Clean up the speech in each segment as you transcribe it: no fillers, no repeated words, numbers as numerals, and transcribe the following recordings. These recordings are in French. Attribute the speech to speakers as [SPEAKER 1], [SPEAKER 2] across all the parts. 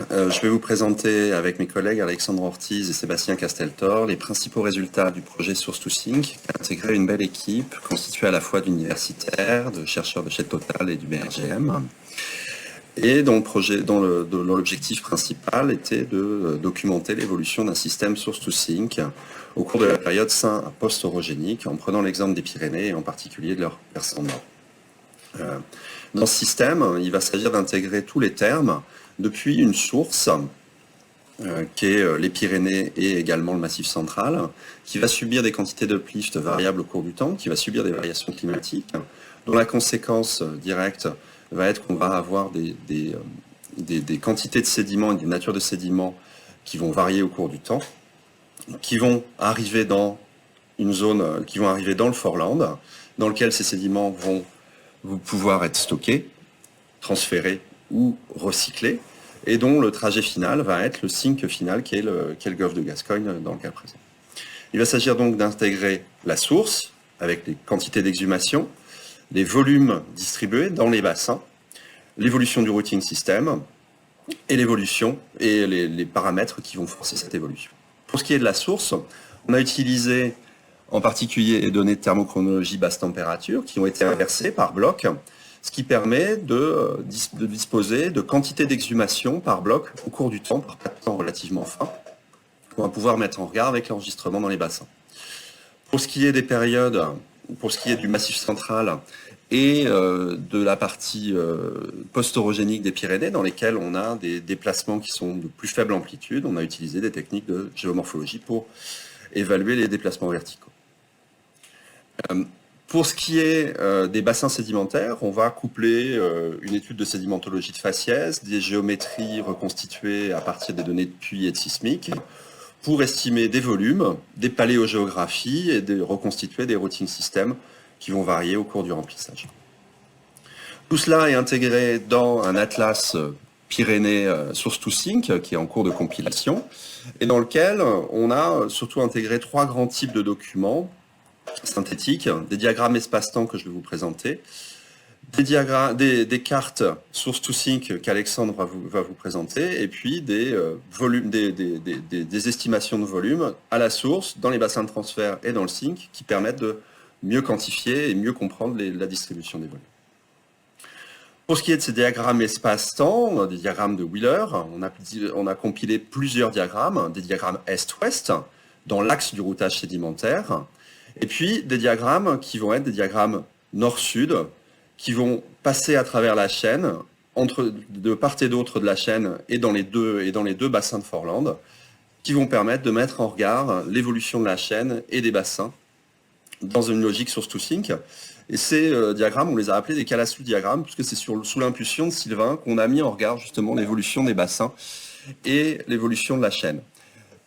[SPEAKER 1] je vais vous présenter avec mes collègues Alexandre Ortiz et Sébastien Casteltor les principaux résultats du projet Source2Sync, qui a intégré une belle équipe constituée à la fois d'universitaires, de chercheurs de chez Total et du BRGM, et dont l'objectif principal était de documenter l'évolution d'un système Source2Sync au cours de la période post-orogénique, en prenant l'exemple des Pyrénées et en particulier de leur versant nord. Dans ce système, il va s'agir d'intégrer tous les termes depuis une source, qui est les Pyrénées et également le Massif central, qui va subir des quantités d'uplift variables au cours du temps, qui va subir des variations climatiques, dont la conséquence directe va être qu'on va avoir des quantités de sédiments et des natures de sédiments qui vont varier au cours du temps, qui vont arriver dans une zone, qui vont arriver dans le Foreland, dans lequel ces sédiments vont pouvoir être stockés, transférés ou recyclés, et dont le trajet final va être le sink final qui est le golfe de Gascogne dans le cas présent. Il va s'agir donc d'intégrer la source avec les quantités d'exhumation, les volumes distribués dans les bassins, l'évolution du routing system et l'évolution et les paramètres qui vont forcer cette évolution. Pour ce qui est de la source, on a utilisé en particulier les données de thermochronologie basse température qui ont été inversées par bloc, ce qui permet de disposer de quantités d'exhumation par bloc au cours du temps, par temps relativement fin, qu'on va pouvoir mettre en regard avec l'enregistrement dans les bassins. Pour ce qui est des périodes, pour ce qui est du Massif central et de la partie post-orogénique des Pyrénées, dans lesquelles on a des déplacements qui sont de plus faible amplitude, on a utilisé des techniques de géomorphologie pour évaluer les déplacements verticaux. Pour ce qui est des bassins sédimentaires, on va coupler une étude de sédimentologie de faciès, des géométries reconstituées à partir des données de puits et de sismiques, pour estimer des volumes, des paléogéographies et de reconstituer des routing systems qui vont varier au cours du remplissage. Tout cela est intégré dans un atlas Pyrénées Source2Sync qui est en cours de compilation et dans lequel on a surtout intégré 3 grands types de documents synthétiques, des diagrammes espace-temps que je vais vous présenter, des cartes Source2Sync qu'Alexandre va vous présenter, et puis des estimations de volume à la source, dans les bassins de transfert et dans le sync, qui permettent de mieux quantifier et mieux comprendre la distribution des volumes. Pour ce qui est de ces diagrammes espace-temps, des diagrammes de Wheeler, on a compilé plusieurs diagrammes, des diagrammes est-ouest, dans l'axe du routage sédimentaire, et puis des diagrammes qui vont être des diagrammes nord-sud, qui vont passer à travers la chaîne, de part et d'autre de la chaîne et dans les deux bassins de Foreland, qui vont permettre de mettre en regard l'évolution de la chaîne et des bassins dans une logique Source2Sync. Et ces diagrammes, on les a appelés des Calassu-diagrammes, puisque c'est sous l'impulsion de Sylvain qu'on a mis en regard justement l'évolution des bassins et l'évolution de la chaîne.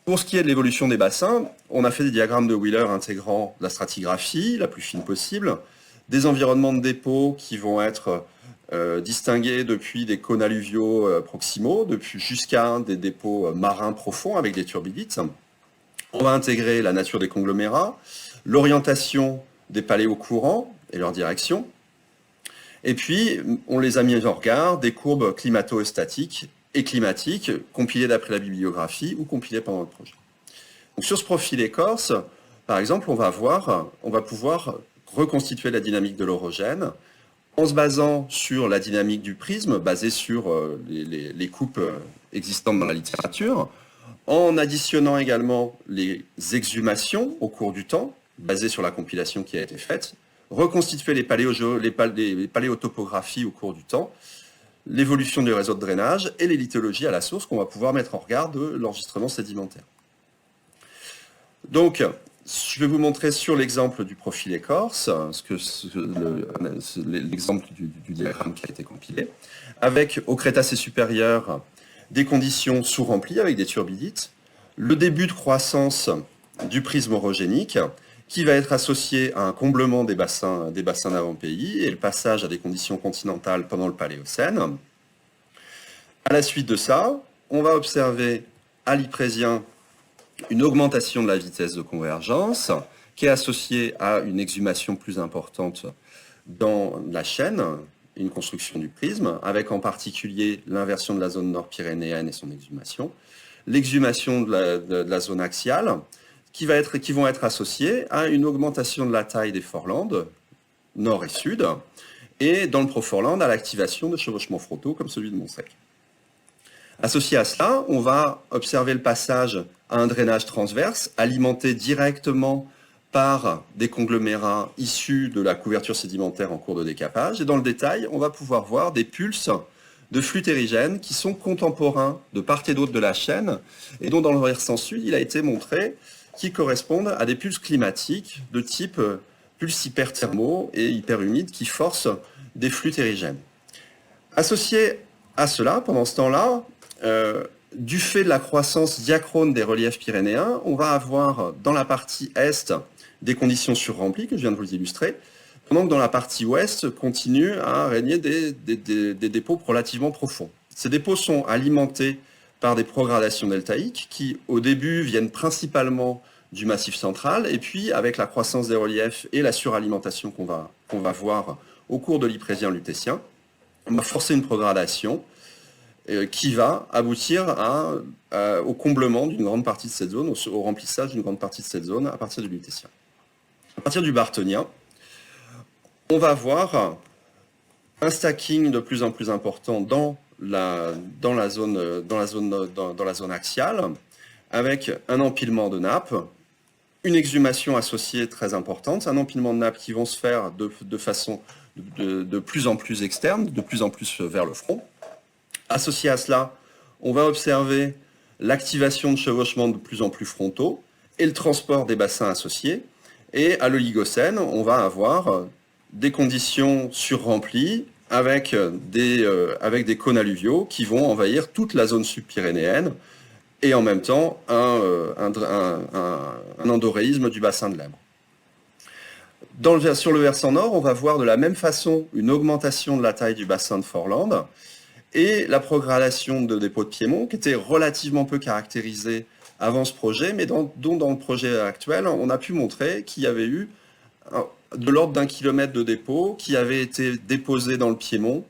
[SPEAKER 1] Pour ce qui est de l'évolution des bassins, on a fait des diagrammes de Wheeler intégrant la stratigraphie, la plus fine possible, des environnements de dépôt qui vont être distingués depuis des cônes alluviaux proximaux, jusqu'à des dépôts marins profonds avec des turbidites. On va intégrer la nature des conglomérats, l'orientation des paléocourants et leur direction. Et puis, on les a mis en regard des courbes climato-statiques et climatiques, compilées d'après la bibliographie ou compilées pendant le projet. Donc, sur ce profil écorce, par exemple, on va pouvoir reconstituer la dynamique de l'orogène en se basant sur la dynamique du prisme, basée sur les coupes existantes dans la littérature, en additionnant également les exhumations au cours du temps, basées sur la compilation qui a été faite, reconstituer les paléotopographies au cours du temps, l'évolution du réseau de drainage et les lithologies à la source qu'on va pouvoir mettre en regard de l'enregistrement sédimentaire. Donc, je vais vous montrer sur l'exemple du profil écorce, l'exemple du diagramme qui a été compilé, avec au Crétacé supérieur des conditions sous-remplies avec des turbidites, le début de croissance du prisme orogénique, qui va être associé à un comblement des bassins d'avant-pays et le passage à des conditions continentales pendant le Paléocène. À la suite de ça, on va observer à l'Yprésien une augmentation de la vitesse de convergence qui est associée à une exhumation plus importante dans la chaîne et une construction du prisme, avec en particulier l'inversion de la zone nord-pyrénéenne et son exhumation, l'exhumation de la zone axiale, qui vont être associées à une augmentation de la taille des forelands, nord et sud, et dans le proforeland à l'activation de chevauchements frontaux comme celui de Montsec. Associé à cela, on va observer le passage à un drainage transverse alimenté directement par des conglomérats issus de la couverture sédimentaire en cours de décapage. Et dans le détail, on va pouvoir voir des pulses de flux terrigènes qui sont contemporains de part et d'autre de la chaîne et dont dans le versant sud, il a été montré qu'ils correspondent à des pulses climatiques de type pulses hyperthermaux et hyperhumides qui forcent des flux terrigènes. Associé à cela, pendant ce temps-là, du fait de la croissance diachrone des reliefs pyrénéens, on va avoir dans la partie est des conditions surremplies, que je viens de vous illustrer, pendant que dans la partie ouest continuent à régner des dépôts relativement profonds. Ces dépôts sont alimentés par des progradations deltaïques qui, au début, viennent principalement du Massif central, et puis avec la croissance des reliefs et la suralimentation qu'on va voir au cours de l'Yprésien-Lutétien, on va forcer une progradation qui va aboutir au comblement d'une grande partie de cette zone, au remplissage d'une grande partie de cette zone à partir du Lutétien. À partir du Barthenien, on va voir un stacking de plus en plus important dans la zone axiale, avec un empilement de nappes, une exhumation associée très importante, un empilement de nappes qui vont se faire de façon de plus en plus externe, de plus en plus vers le front. Associé à cela, on va observer l'activation de chevauchements de plus en plus frontaux et le transport des bassins associés. Et à l'Oligocène, on va avoir des conditions surremplies avec des cônes alluviaux qui vont envahir toute la zone subpyrénéenne et en même temps un endoréisme du bassin de l'Èbre. Sur le versant nord, on va voir de la même façon une augmentation de la taille du bassin de Forland et la progradation de dépôts de Piémont, qui était relativement peu caractérisée avant ce projet, mais dont dans le projet actuel, on a pu montrer qu'il y avait eu de l'ordre d'1 kilomètre de dépôts qui avaient été déposés dans le Piémont,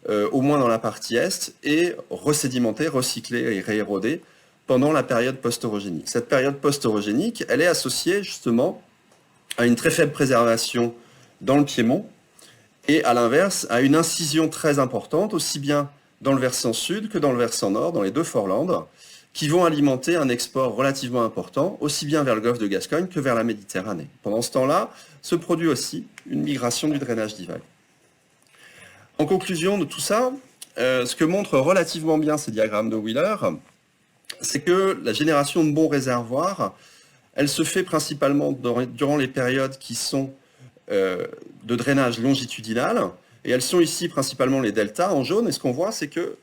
[SPEAKER 1] au moins dans la partie est, et resédimentés, recyclés et réérodés pendant la période post-orogénique. Cette période post-orogénique, elle est associée justement à une très faible préservation dans le Piémont, et à l'inverse, à une incision très importante, aussi bien dans le versant sud que dans le versant nord, dans les deux Forlandes, qui vont alimenter un export relativement important, aussi bien vers le golfe de Gascogne que vers la Méditerranée. Pendant ce temps-là, se produit aussi une migration du drainage d'Ival. En conclusion de tout ça, ce que montrent relativement bien ces diagrammes de Wheeler, c'est que la génération de bons réservoirs, elle se fait principalement durant les périodes qui sont de drainage longitudinal, et elles sont ici principalement les deltas en jaune, et ce qu'on voit, c'est qu'ils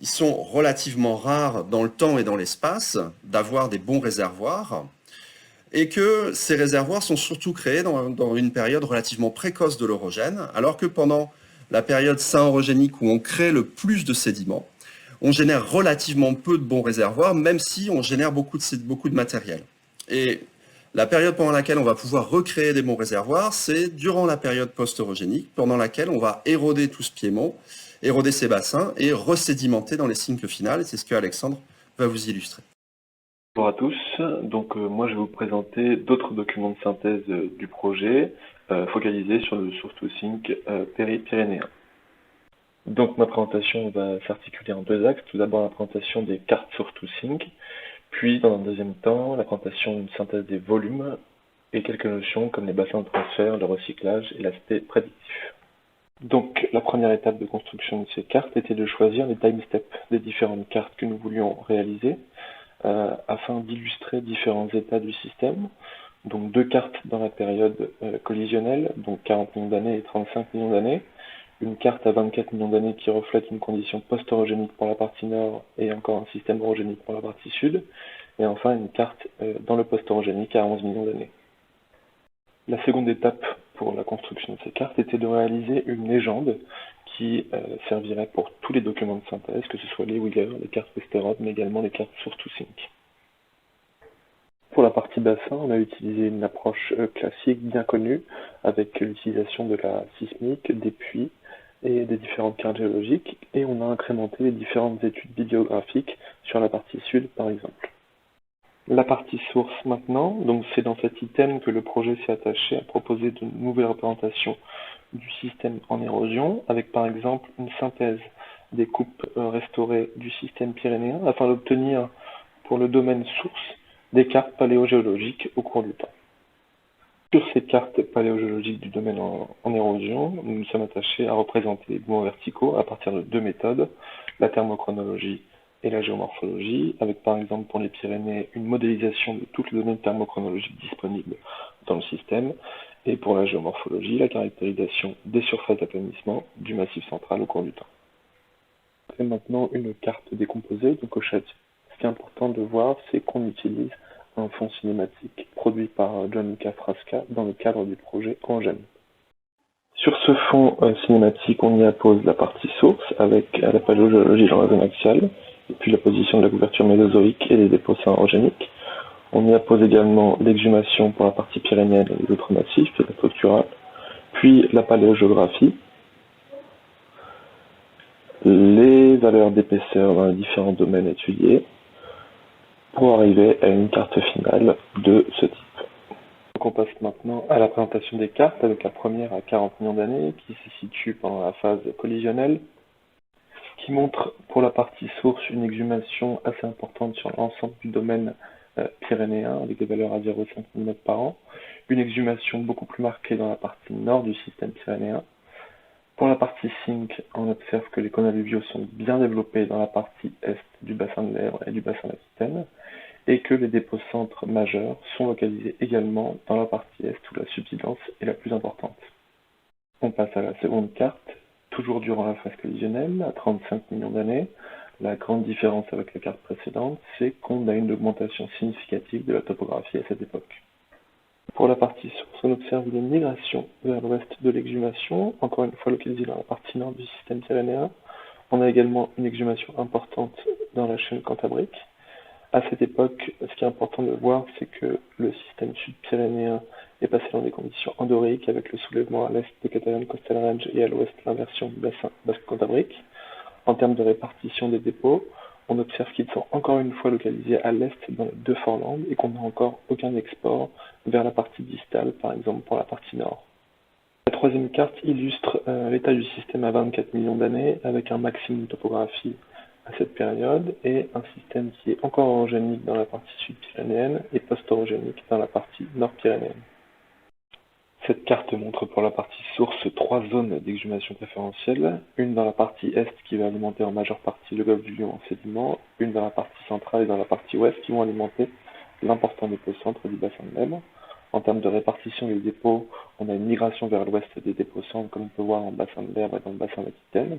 [SPEAKER 1] sont relativement rares dans le temps et dans l'espace d'avoir des bons réservoirs, et que ces réservoirs sont surtout créés dans une période relativement précoce de l'orogène, alors que pendant la période saint-orogénique où on crée le plus de sédiments, on génère relativement peu de bons réservoirs, même si on génère beaucoup de matériel. Et la période pendant laquelle on va pouvoir recréer des bons réservoirs, c'est durant la période post-orogénique, pendant laquelle on va éroder tout ce piémont, éroder ces bassins et resédimenter dans les cycles finales. C'est ce que Alexandre va vous illustrer.
[SPEAKER 2] Bonjour à tous, donc moi je vais vous présenter d'autres documents de synthèse du projet focalisés sur le source to sink pyrénéen. Donc ma présentation va s'articuler en deux axes. Tout d'abord la présentation des cartes source to sink, puis dans un deuxième temps la présentation d'une synthèse des volumes et quelques notions comme les bassins de transfert, le recyclage et l'aspect prédictif. Donc la première étape de construction de ces cartes était de choisir les time steps des différentes cartes que nous voulions réaliser afin d'illustrer différents états du système. Donc deux cartes dans la période collisionnelle, donc 40 millions d'années et 35 millions d'années, une carte à 24 millions d'années qui reflète une condition post-orogénique pour la partie nord et encore un système orogénique pour la partie sud, et enfin une carte dans le post-orogénique à 11 millions d'années. La seconde étape pour la construction de ces cartes était de réaliser une légende qui servirait pour tous les documents de synthèse, que ce soit les Wheeler, les cartes Westerhoff, mais également les cartes source to sink. Pour la partie bassin, on a utilisé une approche classique bien connue avec l'utilisation de la sismique, des puits, et des différentes cartes géologiques, et on a incrémenté les différentes études bibliographiques sur la partie sud par exemple. La partie source maintenant, donc c'est dans cet item que le projet s'est attaché à proposer de nouvelles représentations du système en érosion, avec par exemple une synthèse des coupes restaurées du système pyrénéen afin d'obtenir pour le domaine source des cartes paléogéologiques au cours du temps. Sur ces cartes paléogéologiques du domaine en érosion, nous nous sommes attachés à représenter les mouvements verticaux à partir de deux méthodes, la thermochronologie et la géomorphologie, avec par exemple pour les Pyrénées une modélisation de toutes les données thermochronologiques disponibles dans le système, et pour la géomorphologie, la caractérisation des surfaces d'aplanissement du massif central au cours du temps. C'est maintenant une carte décomposée, donc au châssis. Ce qui est important de voir, c'est qu'on utilise un fond cinématique produit par Gianluca Frasca dans le cadre du projet Engem. Sur ce fond cinématique, on y appose la partie source avec la paléogéologie dans la zone axiale, et puis la position de la couverture mésozoïque et les dépôts orogéniques. On y appose également l'exhumation pour la partie pyrénéenne et les autres massifs, et la structurale, puis la paléogéographie, les valeurs d'épaisseur dans les différents domaines étudiés, pour arriver à une carte finale de ce type. Donc on passe maintenant à la présentation des cartes, avec la première à 40 millions d'années, qui se situe pendant la phase collisionnelle, qui montre pour la partie source une exhumation assez importante sur l'ensemble du domaine pyrénéen, avec des valeurs à 0,5 mm par an, une exhumation beaucoup plus marquée dans la partie nord du système pyrénéen. Pour la partie Sync, on observe que les cônes alluviaux sont bien développés dans la partie est du bassin de l'Èbre et du bassin d'Aquitaine, et que les dépôts-centres majeurs sont localisés également dans la partie est où la subsidence est la plus importante. On passe à la seconde carte, toujours durant la phase collisionnelle, à 35 millions d'années. La grande différence avec la carte précédente, c'est qu'on a une augmentation significative de la topographie à cette époque. Pour la partie source, on observe une migration vers l'ouest de l'exhumation, encore une fois localisée dans la partie nord du système pyrénéen. On a également une exhumation importante dans la chaîne cantabrique. À cette époque, ce qui est important de voir, c'est que le système sud-pyrénéen est passé dans des conditions endoriques, avec le soulèvement à l'est de Catalan Coastal Range et à l'ouest l'inversion du bassin basque-cantabrique. En termes de répartition des dépôts, on observe qu'ils sont encore une fois localisés à l'est dans les deux Forlandes et qu'on n'a encore aucun export vers la partie distale, par exemple pour la partie nord. La troisième carte illustre l'état du système à 24 millions d'années, avec un maximum de topographie à cette période, et un système qui est encore orogénique dans la partie sud-pyrénéenne et post-orogénique dans la partie nord-pyrénéenne. Cette carte montre pour la partie source trois zones d'exhumation préférentielle, une dans la partie est qui va alimenter en majeure partie le golfe du Lion en sédiments, une dans la partie centrale et dans la partie ouest qui vont alimenter l'important dépôt-centre du bassin de l'Èbre. En termes de répartition des dépôts, on a une migration vers l'ouest des dépôts-centres, comme on peut voir en bassin de l'Èbre et dans le bassin d'Aquitaine.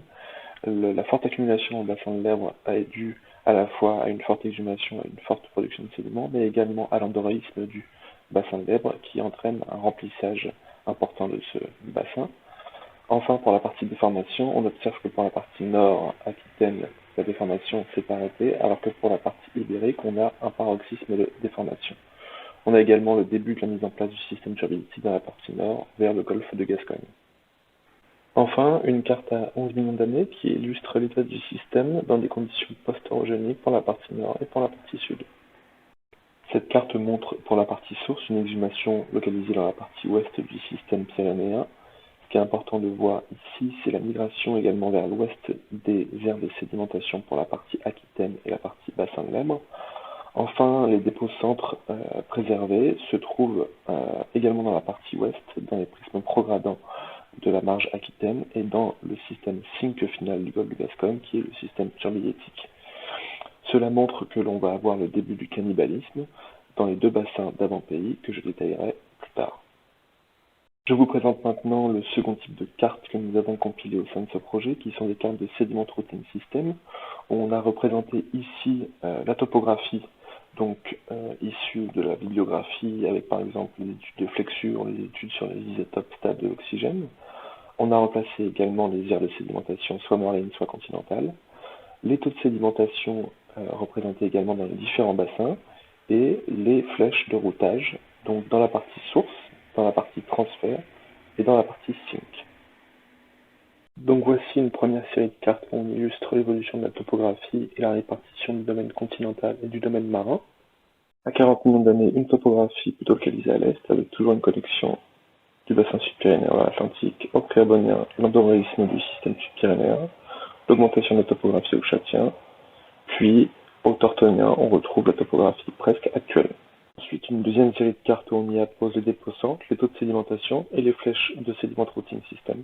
[SPEAKER 2] La forte accumulation au bassin de l'Èbre est due à la fois à une forte exhumation et une forte production de sédiments, mais également à l'endoréisme du bassin de l'Èbre qui entraîne un remplissage important de ce bassin. Enfin, pour la partie déformation, on observe que pour la partie nord, Aquitaine, la déformation s'est arrêtée, alors que pour la partie ibérique, on a un paroxysme de déformation. On a également le début de la mise en place du système turbidity dans la partie nord, vers le golfe de Gascogne. Enfin, une carte à 11 millions d'années qui illustre l'état du système dans des conditions post-orogéniques pour la partie nord et pour la partie sud. Cette carte montre pour la partie source une exhumation localisée dans la partie ouest du système pyrénéen. Ce qui est important de voir ici, c'est la migration également vers l'ouest des aires de sédimentation pour la partie Aquitaine et la partie bassin de l'Èbre. Enfin, les dépôts-centres préservés se trouvent également dans la partie ouest, dans les prismes progradants de la marge aquitaine et dans le système sync final du golfe de Gascogne, qui est le système turbidétique. Cela montre que l'on va avoir le début du cannibalisme dans les deux bassins d'avant-pays que je détaillerai plus tard. Je vous présente maintenant le second type de cartes que nous avons compilées au sein de ce projet, qui sont des cartes de Sediment Routing System. On a représenté ici la topographie, donc issue de la bibliographie, avec par exemple les études de flexure, les études sur les isotopes stables de l'oxygène. On a remplacé également les aires de sédimentation soit marines, soit continentales. Les taux de sédimentation représentés également dans les différents bassins, et les flèches de routage, donc dans la partie source, dans la partie transfert et dans la partie sync. Donc voici une première série de cartes où on illustre l'évolution de la topographie et la répartition du domaine continental et du domaine marin. À 40 millions d'années, une topographie plutôt localisée à l'est, avec toujours une connexion du bassin sud-pyrénéen vers l'Atlantique, au Préabonien, l'endoréisme du système sud-pyrénéen, l'augmentation de la topographie au Châtien, puis au Tortonien, on retrouve la topographie presque actuelle. Ensuite, une deuxième série de cartes où on y appose les dépôts centres, les taux de sédimentation et les flèches de sédiment routing system.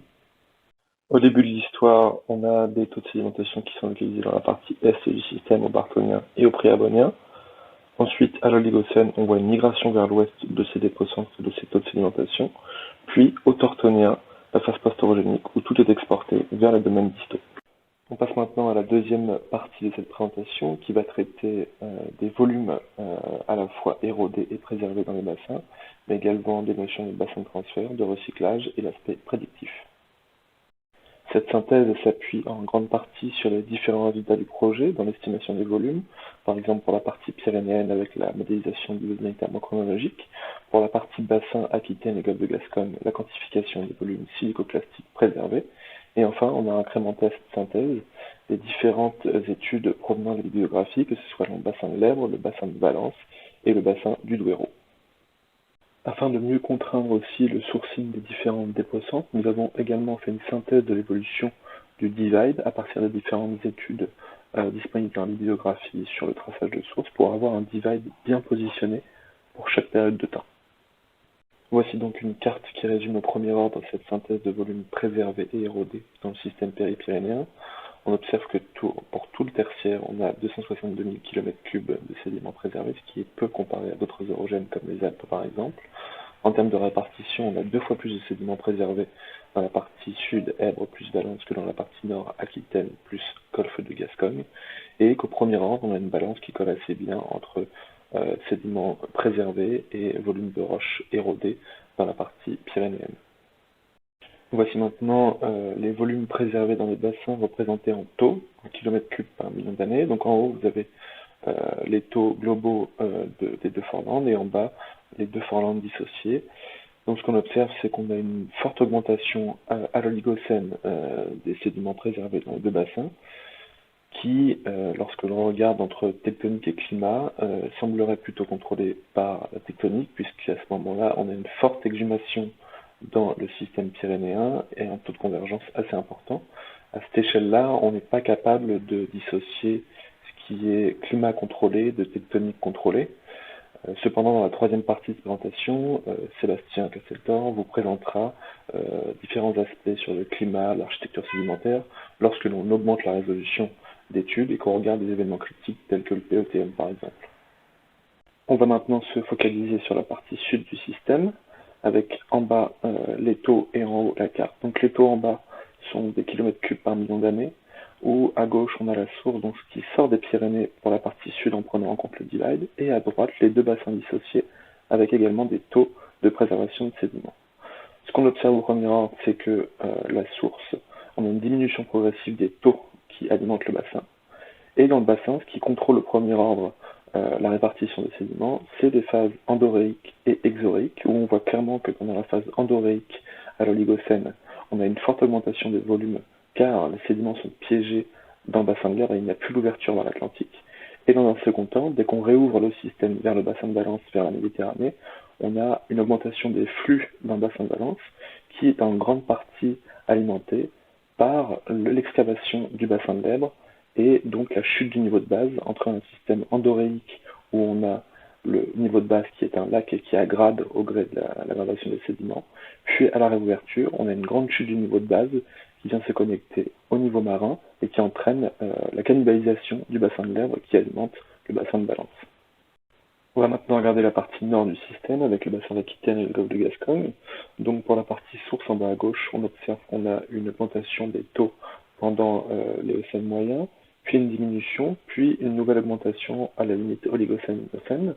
[SPEAKER 2] Au début de l'histoire, on a des taux de sédimentation qui sont localisés dans la partie est du système, au Bartonien et au Préabonien. Ensuite, à l'Oligocène, on voit une migration vers l'ouest de ces dépôts centres et de ces taux de sédimentation. Puis, au Tortonien, la phase pastorogénique, où tout est exporté vers les domaines distaux. On passe maintenant à la deuxième partie de cette présentation qui va traiter des volumes à la fois érodés et préservés dans les bassins, mais également des notions de bassin de transfert, de recyclage et l'aspect prédictif. Cette synthèse s'appuie en grande partie sur les différents résultats du projet dans l'estimation des volumes, par exemple pour la partie pyrénéenne avec la modélisation du besoin thermochronologique, pour la partie bassin Aquitaine et Golfe de Gascogne, la quantification des volumes silico-clastiques préservés, et enfin on a incrémenté à cette synthèse les différentes études provenant de la bibliographie, que ce soit le bassin de l'Èbre, le bassin de Valence et le bassin du Douro. Afin de mieux contraindre aussi le sourcing des différentes dépôts centres, nous avons également fait une synthèse de l'évolution du divide à partir des différentes études disponibles dans la bibliographie sur le traçage de sources pour avoir un divide bien positionné pour chaque période de temps. Voici donc une carte qui résume au premier ordre cette synthèse de volumes préservés et érodés dans le système péripyrénéen. On observe que pour tout le tertiaire, on a 262 000 km3 de sédiments préservés, ce qui est peu comparé à d'autres orogènes comme les Alpes par exemple. En termes de répartition, on a 2 fois plus de sédiments préservés dans la partie sud, Èbre plus Valence, que dans la partie nord, Aquitaine plus Golfe de Gascogne. Et qu'au premier ordre, on a une balance qui colle assez bien entre sédiments préservés et volume de roches érodées dans la partie pyrénéenne. Voici maintenant les volumes préservés dans les bassins représentés en taux, en kilomètres cubes par million d'années. Donc en haut, vous avez les taux globaux des deux Forlandes et en bas, les deux Forlandes dissociées. Donc ce qu'on observe, c'est qu'on a une forte augmentation à l'Oligocène des sédiments préservés dans les deux bassins, qui, lorsque l'on regarde entre tectonique et climat, semblerait plutôt contrôlé par la tectonique, puisqu'à ce moment-là, on a une forte exhumation dans le système pyrénéen et un taux de convergence assez important. À cette échelle-là, on n'est pas capable de dissocier ce qui est climat contrôlé de tectonique contrôlée. Cependant, dans la troisième partie de présentation, Sébastien Casteltor vous présentera différents aspects sur le climat, l'architecture sédimentaire, lorsque l'on augmente la résolution d'études et qu'on regarde des événements critiques tels que le PETM par exemple. On va maintenant se focaliser sur la partie sud du système, avec en bas les taux et en haut la carte. Donc les taux en bas sont des kilomètres cubes par million d'années, où à gauche on a la source, donc ce qui sort des Pyrénées pour la partie sud en prenant en compte le divide, et à droite les deux bassins dissociés, avec également des taux de préservation de sédiments. Ce qu'on observe au premier ordre, c'est que la source, on a une diminution progressive des taux qui alimentent le bassin, et dans le bassin, ce qui contrôle au premier ordre la répartition des sédiments, c'est des phases endoréiques et exoréiques, où on voit clairement que pendant la phase endoréique à l'Oligocène, on a une forte augmentation des volumes, car les sédiments sont piégés dans le bassin de l'air et il n'y a plus l'ouverture vers l'Atlantique. Et dans un second temps, dès qu'on réouvre le système vers le bassin de Valence, vers la Méditerranée, on a une augmentation des flux dans le bassin de Valence, qui est en grande partie alimentée par l'excavation du bassin de l'Èbre, et donc la chute du niveau de base entre un système endoréique où on a le niveau de base qui est un lac et qui aggrade au gré de la gradation des sédiments, puis à la réouverture, on a une grande chute du niveau de base qui vient se connecter au niveau marin et qui entraîne la cannibalisation du bassin de l'Èbre qui alimente le bassin de Valence. On va maintenant regarder la partie nord du système avec le bassin d'Aquitaine et le golfe de Gascogne. Donc pour la partie source en bas à gauche, on observe qu'on a une augmentation des taux pendant l'Éocène moyen, puis une diminution, puis une nouvelle augmentation à la limite Oligocène-Miocène.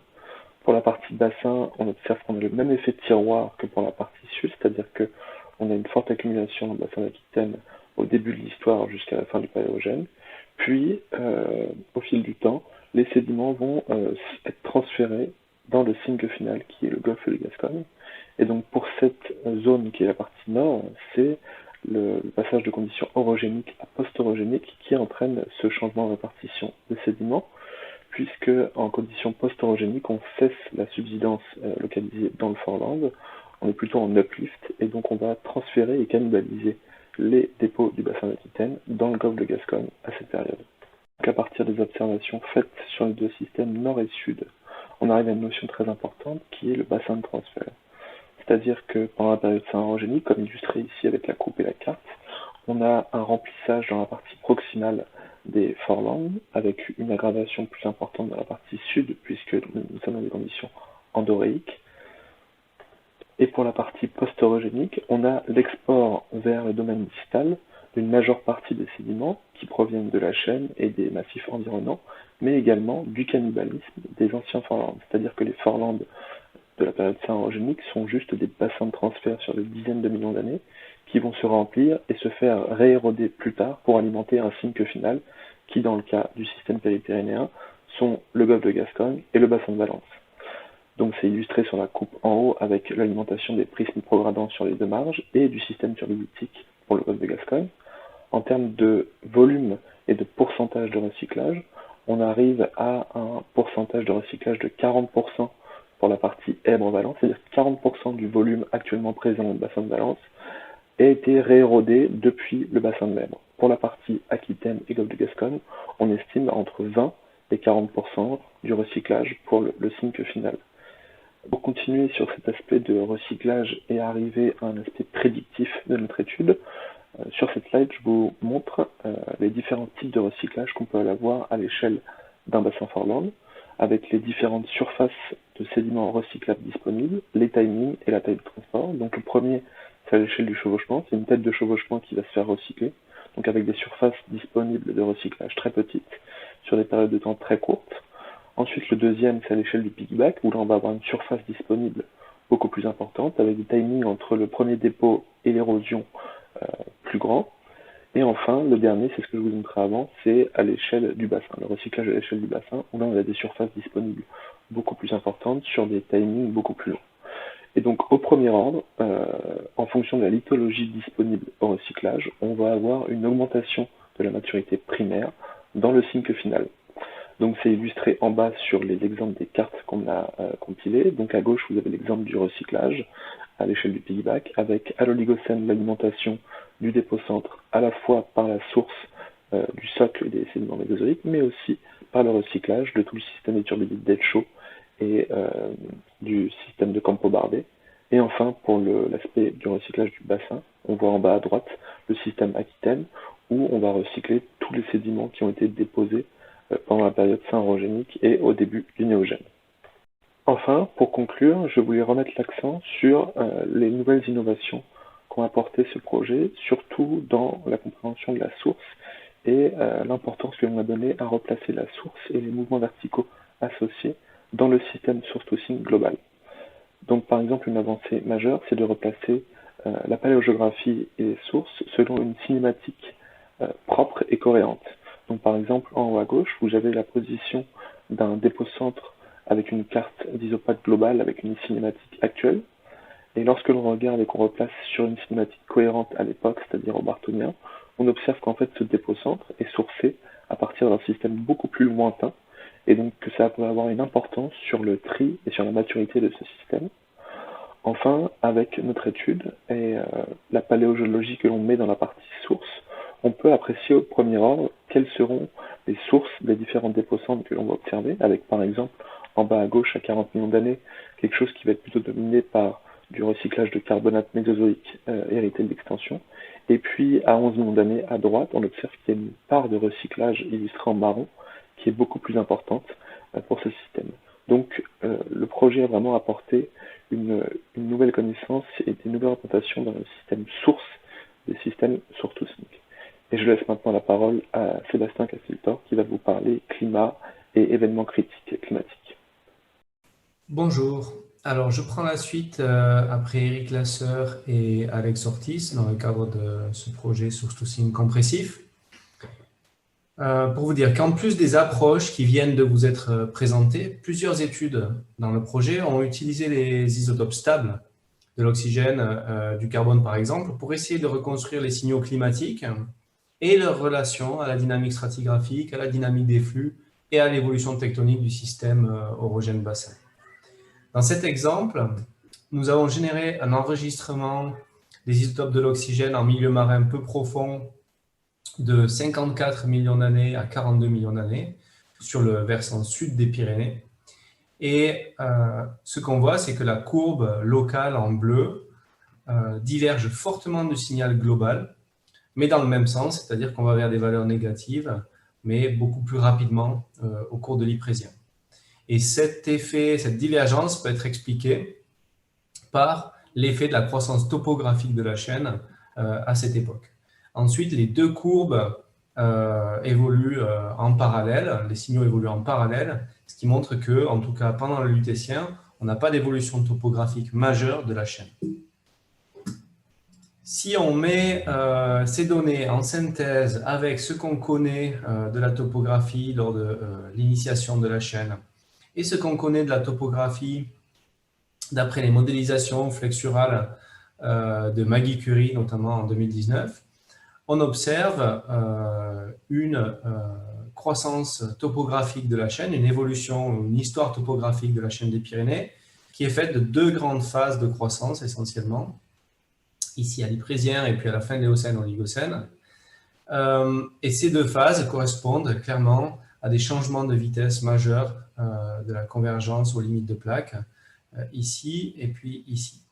[SPEAKER 2] Pour la partie bassin, on observe qu'on a le même effet de tiroir que pour la partie sud, c'est-à-dire qu'on a une forte accumulation dans le bassin d'Aquitaine au début de l'histoire jusqu'à la fin du Paléogène. Puis, au fil du temps, les sédiments vont être transférés dans le sink final qui est le golfe de Gascogne. Et donc pour cette zone qui est la partie nord, c'est le passage de conditions orogéniques à post-orogéniques qui entraîne ce changement de répartition des sédiments, puisque en conditions post-orogéniques, on cesse la subsidence localisée dans le foreland, on est plutôt en uplift, et donc on va transférer et cannibaliser les dépôts du bassin d'Aquitaine dans le golfe de Gascogne à cette période. Donc à partir des observations faites sur les deux systèmes nord et sud, on arrive à une notion très importante qui est le bassin de transfert. C'est-à-dire que pendant la période saint-orogénique, comme illustré ici avec la coupe et la carte, on a un remplissage dans la partie proximale des forelands, avec une aggravation plus importante dans la partie sud, puisque nous sommes dans des conditions endoréiques. Et pour la partie post-orogénique, on a l'export vers le domaine distal d'une majeure partie des sédiments qui proviennent de la chaîne et des massifs environnants, mais également du cannibalisme des anciens forelands. C'est-à-dire que les forelands de la période saint-orogénique sont juste des bassins de transfert sur des dizaines de millions d'années qui vont se remplir et se faire rééroder plus tard pour alimenter un sink final qui, dans le cas du système péripyrénéen, sont le golfe de Gascogne et le bassin de Valence. Donc c'est illustré sur la coupe en haut avec l'alimentation des prismes progradants sur les deux marges et du système turbiditique pour le golfe de Gascogne. En termes de volume et de pourcentage de recyclage, on arrive à un pourcentage de recyclage de 40% pour la partie Èbre-Valence, c'est-à-dire que 40% du volume actuellement présent dans le bassin de Valence a été réérodé depuis le bassin de l'Èbre. Pour la partie Aquitaine et golfe de Gascogne, on estime entre 20 et 40% du recyclage pour le sink final. Pour continuer sur cet aspect de recyclage et arriver à un aspect prédictif de notre étude, sur cette slide, je vous montre les différents types de recyclage qu'on peut avoir à l'échelle d'un bassin foreland, avec les différentes surfaces de sédiments recyclables disponibles, les timings et la taille de transport. Donc le premier, c'est à l'échelle du chevauchement, c'est une tête de chevauchement qui va se faire recycler, donc avec des surfaces disponibles de recyclage très petites, sur des périodes de temps très courtes. Ensuite, le deuxième, c'est à l'échelle du piggyback, où là on va avoir une surface disponible beaucoup plus importante, avec des timings entre le premier dépôt et l'érosion plus grands. Et enfin, le dernier, c'est ce que je vous montrais avant, c'est à l'échelle du bassin, le recyclage à l'échelle du bassin, où là on a des surfaces disponibles beaucoup plus importantes sur des timings beaucoup plus longs. Et donc au premier ordre, en fonction de la lithologie disponible au recyclage, on va avoir une augmentation de la maturité primaire dans le sink final. Donc c'est illustré en bas sur les exemples des cartes qu'on a compilées. Donc à gauche, vous avez l'exemple du recyclage à l'échelle du piggyback, avec à l'oligocène l'alimentation du dépôt-centre à la fois par la source du socle des sédiments mésozoïques, mais aussi par le recyclage de tout le système des turbidites d'Etchaux et du système de Campo Bardé. Et enfin, pour l'aspect du recyclage du bassin, on voit en bas à droite le système Aquitaine, où on va recycler tous les sédiments qui ont été déposés pendant la période saint-orogénique et au début du néogène. Enfin, pour conclure, je voulais remettre l'accent sur les nouvelles innovations qu'ont apporté ce projet, surtout dans la compréhension de la source et l'importance que l'on a donnée à replacer la source et les mouvements verticaux associés dans le système source-to-sink global. Donc par exemple, une avancée majeure, c'est de replacer la paléogéographie et les sources selon une cinématique propre et cohérente. Donc par exemple, en haut à gauche, vous avez la position d'un dépôt-centre avec une carte d'isopathe globale avec une cinématique actuelle. Et lorsque l'on regarde et qu'on replace sur une cinématique cohérente à l'époque, c'est-à-dire au Bartonien, on observe qu'en fait ce dépôt-centre est sourcé à partir d'un système beaucoup plus lointain, et donc que ça peut avoir une importance sur le tri et sur la maturité de ce système. Enfin, avec notre étude et la paléogéologie que l'on met dans la partie source, on peut apprécier au premier ordre quelles seront les sources des différents dépôt-centres que l'on va observer, avec par exemple en bas à gauche à 40 millions d'années, quelque chose qui va être plutôt dominé par du recyclage de carbonate mésozoïque hérité de l'extension. Et puis à 11 millions d'années à droite, on observe qu'il y a une part de recyclage illustrée en marron qui est beaucoup plus importante pour ce système. Donc le projet a vraiment apporté une nouvelle connaissance et des nouvelles représentations dans le système source des systèmes source-to-sink. Et je laisse maintenant la parole à Sébastien Casteltor qui va vous parler climat et événements critiques climatiques.
[SPEAKER 3] Bonjour. Alors, je prends la suite après Eric Lasseur et Alex Ortiz dans le cadre de ce projet source-to-sink compressif. Pour vous dire qu'en plus des approches qui viennent de vous être présentées, plusieurs études dans le projet ont utilisé les isotopes stables de l'oxygène, du carbone par exemple, pour essayer de reconstruire les signaux climatiques et leur relation à la dynamique stratigraphique, à la dynamique des flux et à l'évolution tectonique du système orogène bassin. Dans cet exemple, nous avons généré un enregistrement des isotopes de l'oxygène en milieu marin peu profond de 54 millions d'années à 42 millions d'années sur le versant sud des Pyrénées. Et ce qu'on voit, c'est que la courbe locale en bleu diverge fortement du signal global, mais dans le même sens, c'est-à-dire qu'on va vers des valeurs négatives, mais beaucoup plus rapidement au cours de l'Yprésien. Et cet effet, cette divergence peut être expliquée par l'effet de la croissance topographique de la chaîne à cette époque. Ensuite, les deux courbes évoluent en parallèle, les signaux évoluent en parallèle, ce qui montre que, en tout cas pendant le Lutétien, on n'a pas d'évolution topographique majeure de la chaîne. Si on met ces données en synthèse avec ce qu'on connaît de la topographie lors de l'initiation de la chaîne et ce qu'on connaît de la topographie d'après les modélisations flexurales de Maggie Curie, notamment en 2019, on observe une croissance topographique de la chaîne, une évolution, une histoire topographique de la chaîne des Pyrénées qui est faite de deux grandes phases de croissance essentiellement, ici à l'Yprésien et puis à la fin de l'Éocène au Oligocène. Et ces deux phases correspondent clairement à des changements de vitesse majeurs de la convergence aux limites de plaques, ici et puis ici.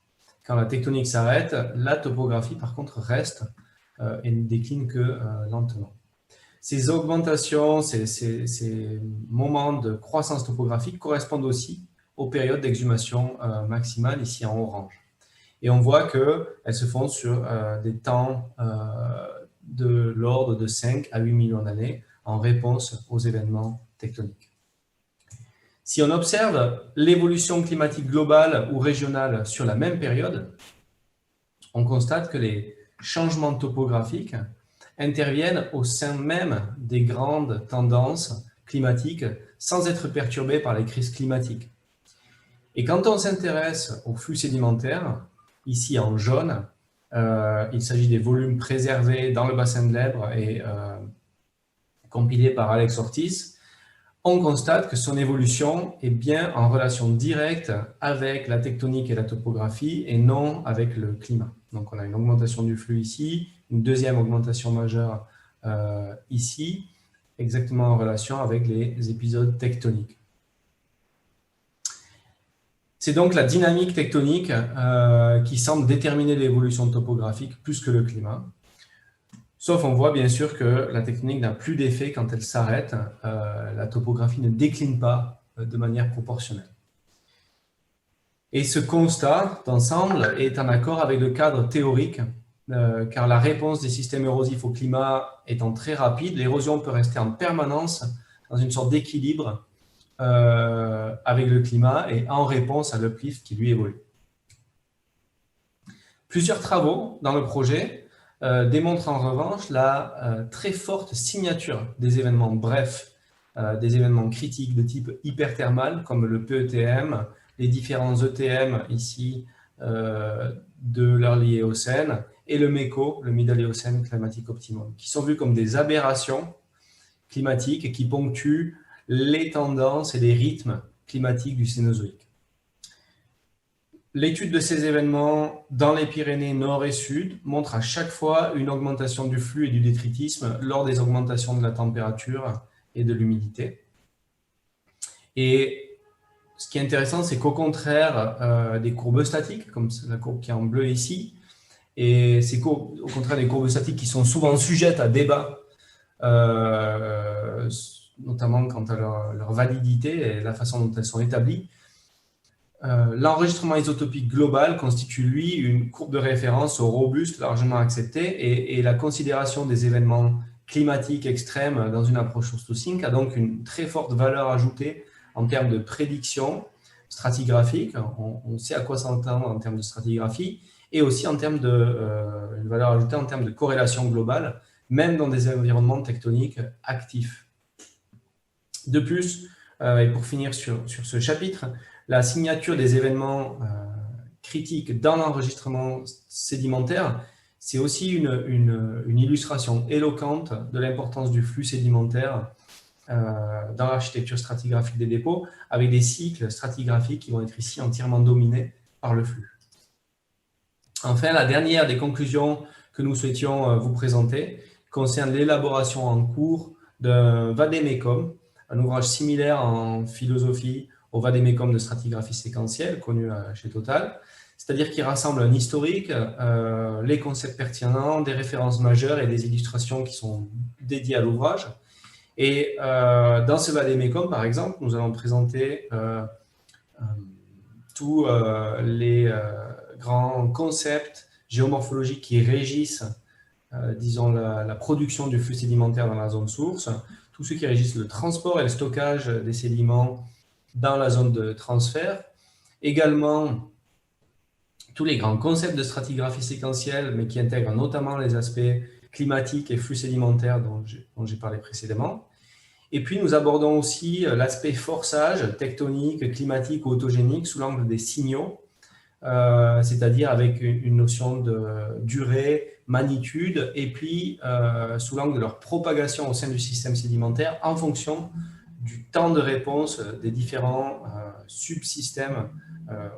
[SPEAKER 3] Quand la tectonique s'arrête, la topographie par contre reste et ne décline que lentement. Ces augmentations, ces moments de croissance topographique correspondent aussi aux périodes d'exhumation maximale ici en orange. Et on voit qu'elles se font sur des temps de l'ordre de 5 à 8 millions d'années en réponse aux événements tectoniques. Si on observe l'évolution climatique globale ou régionale sur la même période, on constate que les changements topographiques interviennent au sein même des grandes tendances climatiques sans être perturbés par les crises climatiques. Et quand on s'intéresse aux flux sédimentaires, ici en jaune, il s'agit des volumes préservés dans le bassin de l'Èbre et compilés par Alex Ortiz, on constate que son évolution est bien en relation directe avec la tectonique et la topographie et non avec le climat. Donc on a une augmentation du flux ici, une deuxième augmentation majeure ici, exactement en relation avec les épisodes tectoniques. C'est donc la dynamique tectonique qui semble déterminer l'évolution topographique plus que le climat. Sauf on voit bien sûr que la tectonique n'a plus d'effet quand elle s'arrête. La topographie ne décline pas de manière proportionnelle. Et ce constat d'ensemble est en accord avec le cadre théorique, car la réponse des systèmes érosifs au climat étant très rapide, l'érosion peut rester en permanence dans une sorte d'équilibre avec le climat et en réponse à l'uplift qui lui évolue. Plusieurs travaux dans le projet démontrent en revanche la très forte signature des événements brefs, des événements critiques de type hyperthermal comme le PETM, les différents ETM ici de l'Early Eocene et le MECO, le Middle Eocene Climatic Optimum, qui sont vus comme des aberrations climatiques et qui ponctuent les tendances et les rythmes climatiques du Cénozoïque. L'étude de ces événements dans les Pyrénées nord et sud montre à chaque fois une augmentation du flux et du détritisme lors des augmentations de la température et de l'humidité. Et ce qui est intéressant, c'est qu'au contraire des courbes statiques, comme la courbe qui est en bleu ici, et c'est au contraire des courbes statiques qui sont souvent sujettes à débat, notamment quant à leur validité et la façon dont elles sont établies, l'enregistrement isotopique global constitue, lui, une courbe de référence robuste, largement acceptée, et la considération des événements climatiques extrêmes dans une approche source-to-sink a donc une très forte valeur ajoutée en termes de prédiction stratigraphique. On sait à quoi s'entendre en termes de stratigraphie, et aussi en termes une valeur ajoutée en termes de corrélation globale, même dans des environnements tectoniques actifs. De plus, et pour finir sur ce chapitre, la signature des événements critique dans l'enregistrement sédimentaire, c'est aussi une illustration éloquente de l'importance du flux sédimentaire dans l'architecture stratigraphique des dépôts, avec des cycles stratigraphiques qui vont être ici entièrement dominés par le flux. Enfin, la dernière des conclusions que nous souhaitions vous présenter concerne l'élaboration en cours d'un vade-mecum, un ouvrage similaire en philosophie au vade-mecum de stratigraphie séquentielle connu chez Total, c'est-à-dire qui rassemble un historique, les concepts pertinents, des références majeures et des illustrations qui sont dédiées à l'ouvrage. Et dans ce vade-mecum, par exemple, nous allons présenter tous les grands concepts géomorphologiques qui régissent, disons, la production du flux sédimentaire dans la zone source, tous ceux qui régissent le transport et le stockage des sédiments dans la zone de transfert, également tous les grands concepts de stratigraphie séquentielle, mais qui intègrent notamment les aspects climatiques et flux sédimentaires dont j'ai parlé précédemment. Et puis, nous abordons aussi l'aspect forçage tectonique, climatique ou autogénique sous l'angle des signaux, c'est-à-dire avec une notion de durée, magnitude, et puis sous l'angle de leur propagation au sein du système sédimentaire en fonction du temps de réponse des différents subsystèmes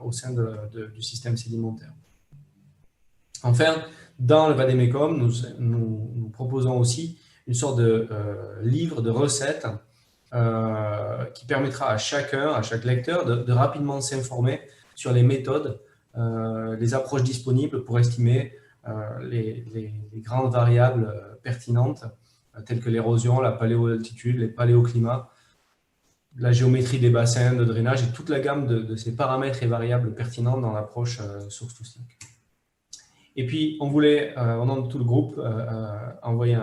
[SPEAKER 3] au sein du système sédimentaire. Enfin, dans le vade-mecum, nous proposons aussi une sorte de livre de recettes qui permettra à chaque lecteur de rapidement s'informer sur les méthodes, les approches disponibles pour estimer les grandes variables pertinentes telles que l'érosion, la paléo-altitude, les paléoclimats, la géométrie des bassins de drainage et toute la gamme de ces paramètres et variables pertinents dans l'approche source-to-sink. Et puis, on voulait, au nom de tout le groupe, envoyer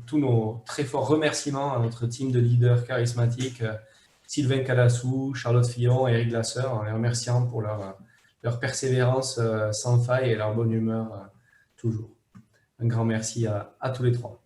[SPEAKER 3] tous nos très forts remerciements à notre team de leaders charismatiques, Sylvain Calassou, Charlotte Fillon et Eric Glasseur, en les remerciant pour leur persévérance sans faille et leur bonne humeur toujours. Un grand merci à tous les trois.